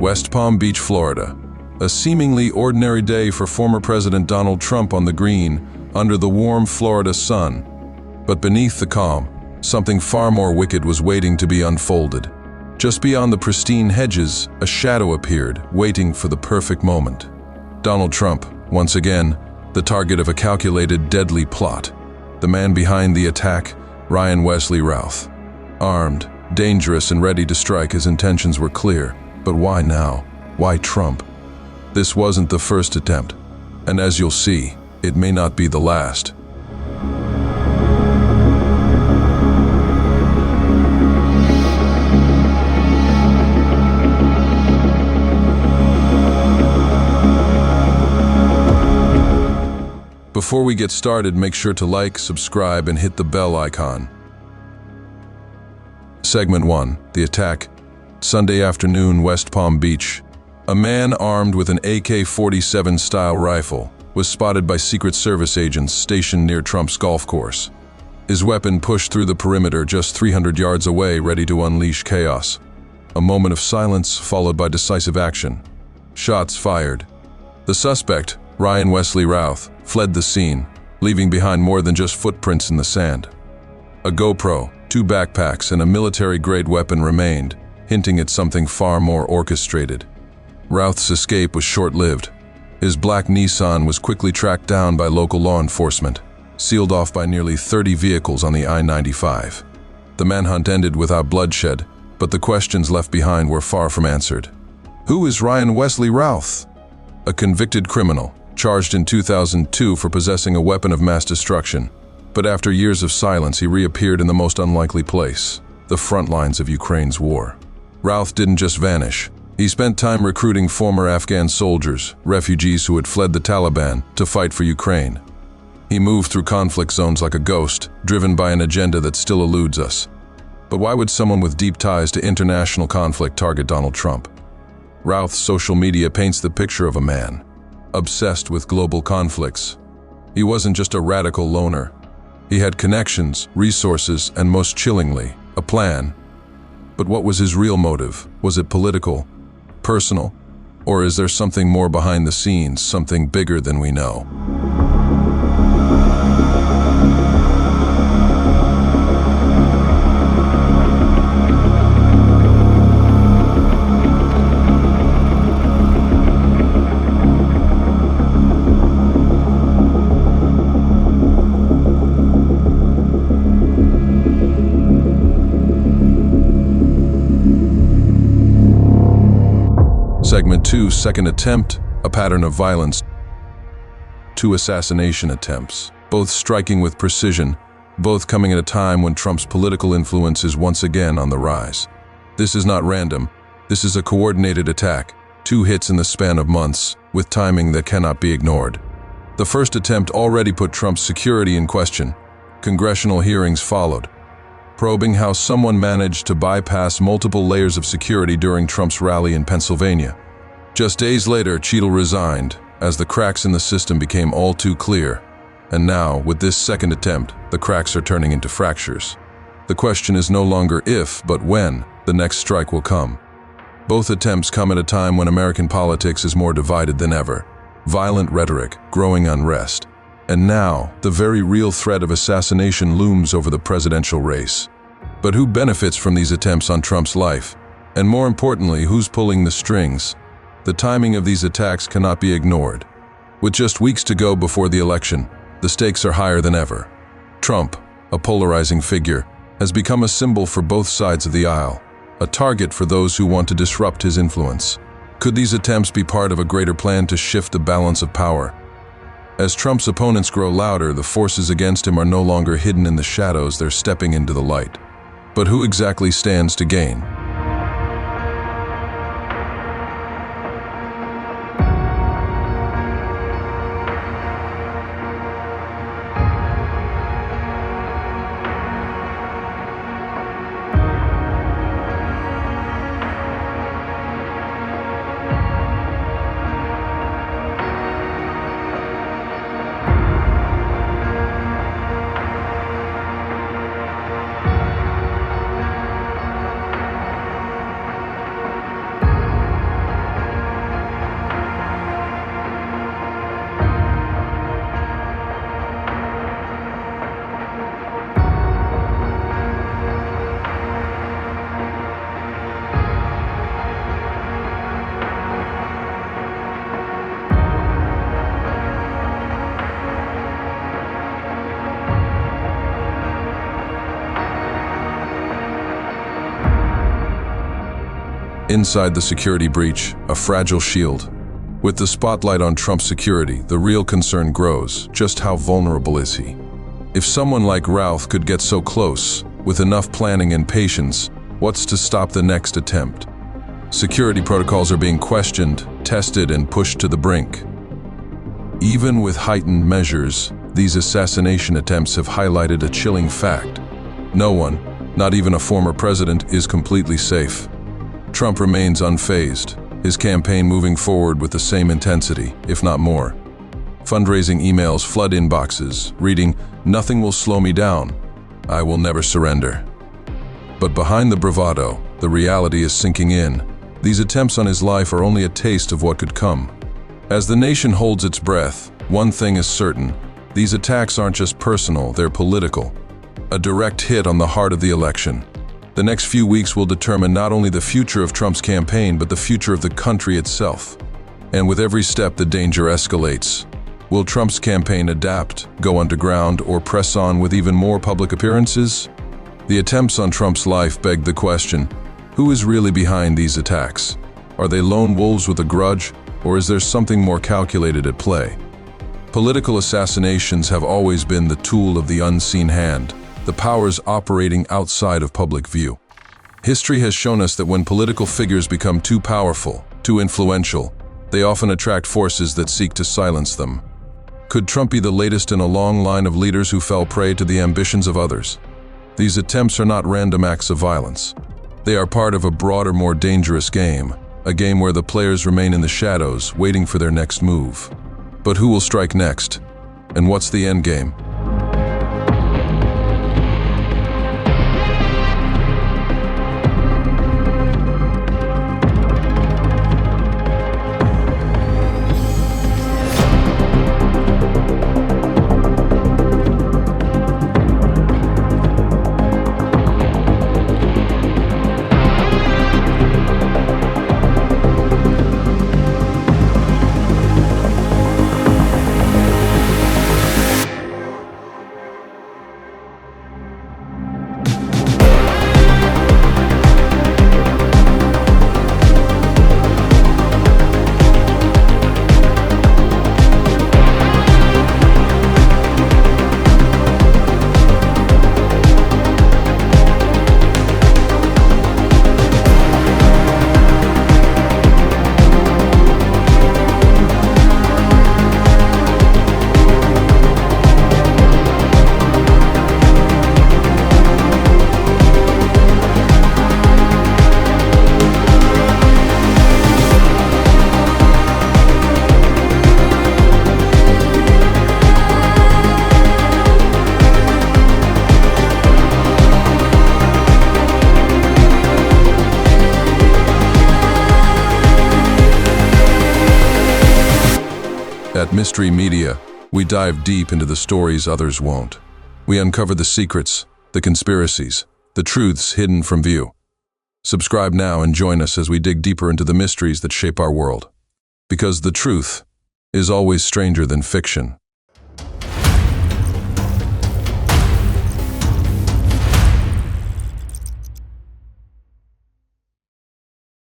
West Palm Beach, Florida. A seemingly ordinary day for former President Donald Trump on the green, under the warm Florida sun. But beneath the calm, something far more wicked was waiting to be unfolded. Just beyond the pristine hedges, a shadow appeared, waiting for the perfect moment. Donald Trump, once again, the target of a calculated, deadly plot. The man behind the attack, Ryan Wesley Ralph. Armed, dangerous, and ready to strike, his intentions were clear. But why now? Why Trump? This wasn't the first attempt, and as you'll see, it may not be the last. Before we get started, make sure to like, subscribe, and hit the bell icon. Segment 1. The attack. Sunday afternoon, West Palm Beach. A man armed with an AK-47 style rifle was spotted by Secret Service agents stationed near Trump's golf course. His weapon pushed through the perimeter just 300 yards away, ready to unleash chaos. A moment of silence followed by decisive action. Shots fired. The suspect, Ryan Wesley Ralph, fled the scene, leaving behind more than just footprints in the sand. A GoPro, 2 backpacks, and a military-grade weapon remained, hinting at something far more orchestrated. Ralph's escape was short-lived. His black Nissan was quickly tracked down by local law enforcement, sealed off by nearly 30 vehicles on the I-95. The manhunt ended without bloodshed, but the questions left behind were far from answered. Who is Ryan Wesley Ralph? A convicted criminal, charged in 2002 for possessing a weapon of mass destruction. But after years of silence, he reappeared in the most unlikely place, the front lines of Ukraine's war. Ralph didn't just vanish. He spent time recruiting former Afghan soldiers, refugees who had fled the Taliban, to fight for Ukraine. He moved through conflict zones like a ghost, driven by an agenda that still eludes us. But why would someone with deep ties to international conflict target Donald Trump? Ralph's social media paints the picture of a man obsessed with global conflicts. He wasn't just a radical loner. He had connections, resources, and most chillingly, a plan. But what was his real motive? Was it political, personal, or is there something more behind the scenes, something bigger than we know? Segment 2, second attempt, a pattern of violence. 2 assassination attempts, both striking with precision, both coming at a time when Trump's political influence is once again on the rise. This is not random. This is a coordinated attack, 2 hits in the span of months, with timing that cannot be ignored. The first attempt already put Trump's security in question. Congressional hearings followed, probing how someone managed to bypass multiple layers of security during Trump's rally in Pennsylvania. Just days later, Cheadle resigned, as the cracks in the system became all too clear. And now, with this second attempt, the cracks are turning into fractures. The question is no longer if, but when, the next strike will come. Both attempts come at a time when American politics is more divided than ever. Violent rhetoric, growing unrest. And now, the very real threat of assassination looms over the presidential race. But who benefits from these attempts on Trump's life? And more importantly, who's pulling the strings? The timing of these attacks cannot be ignored. With just weeks to go before the election, the stakes are higher than ever. Trump, a polarizing figure, has become a symbol for both sides of the aisle, a target for those who want to disrupt his influence. Could these attempts be part of a greater plan to shift the balance of power? As Trump's opponents grow louder, the forces against him are no longer hidden in the shadows, they're stepping into the light. But who exactly stands to gain? Inside the security breach, a fragile shield. With the spotlight on Trump's security, the real concern grows. Just how vulnerable is he? If someone like Ralph could get so close, with enough planning and patience, what's to stop the next attempt? Security protocols are being questioned, tested, and pushed to the brink. Even with heightened measures, these assassination attempts have highlighted a chilling fact. No one, not even a former president, is completely safe. Trump remains unfazed, his campaign moving forward with the same intensity, if not more. Fundraising emails flood inboxes, reading, "Nothing will slow me down. I will never surrender." But behind the bravado, the reality is sinking in. These attempts on his life are only a taste of what could come. As the nation holds its breath, one thing is certain: these attacks aren't just personal, they're political. A direct hit on the heart of the election. The next few weeks will determine not only the future of Trump's campaign, but the future of the country itself. And with every step, the danger escalates. Will Trump's campaign adapt, go underground, or press on with even more public appearances? The attempts on Trump's life beg the question: who is really behind these attacks? Are they lone wolves with a grudge, or is there something more calculated at play? Political assassinations have always been the tool of the unseen hand, the powers operating outside of public view. History has shown us that when political figures become too powerful, too influential, they often attract forces that seek to silence them. Could Trump be the latest in a long line of leaders who fell prey to the ambitions of others? These attempts are not random acts of violence. They are part of a broader, more dangerous game, a game where the players remain in the shadows, waiting for their next move. But who will strike next? And what's the end game? At Mystery Media, we dive deep into the stories others won't. We uncover the secrets, the conspiracies, the truths hidden from view. Subscribe now and join us as we dig deeper into the mysteries that shape our world. Because the truth is always stranger than fiction.